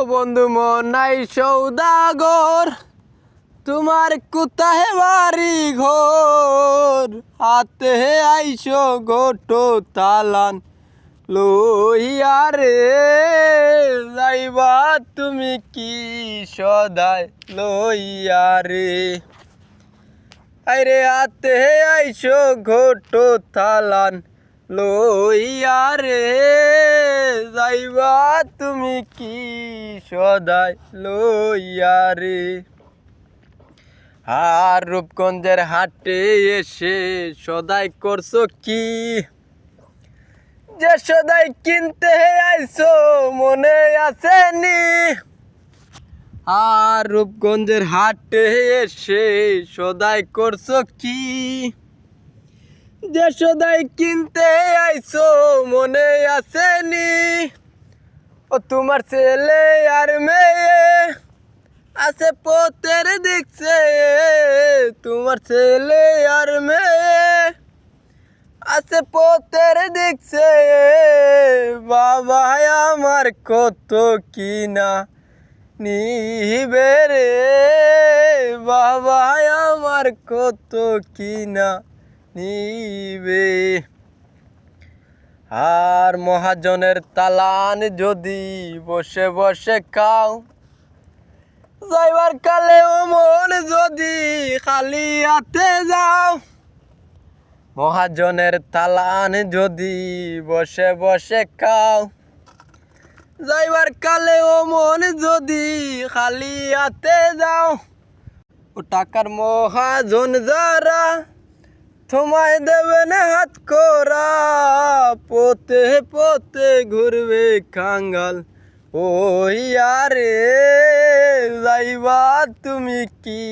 ও বন্ধু মন নাই সৌদাগর, তোমার কোথায় বাড়ি ঘর? হাতে আইসো গোটো তালান লইয়া রে, যাইবা তুমি কি সদাই লইয়া রে? আরে হাতে আইসো গোটো তালান লইয়া রে, যাইবা তুমি কি সদাই লইয়া রে? আর রূপগঞ্জের হাটে এসে সদাই করছো কি? যে সদাই কিনতে আইছো মনে আছে নি? আর রূপগঞ্জের হাটে এসে সদাই করছো কি? যে সদাই কিনতে আইছো মনে আছে নি? ও তোমার ছেলে আর মেয়ে আছে পথের দেখছে, তোমার ছেলে আর মেয়ে আছে পথের দেখছে। বাবা আমার কত কিনা নিবে রে, বাবা আমার কত কিনা নিবে। আর মহাজনের তালান যদি বসে বসে খাও, যাইবার কালে ও মন যদি খালি হাতে যাও। মহাজনের তালান যদি বসে বসে খাও, যাইবার কালে ও মন যদি খালি হাতে যাও। ও টাকার মহাজন যারা তোমায় দেবেন হাত করা, পথে পথে ঘুরবে কাঙ্গাল ওই আরে, যাইবা তুমি কি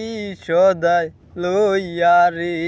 সদাই লইয়া রে?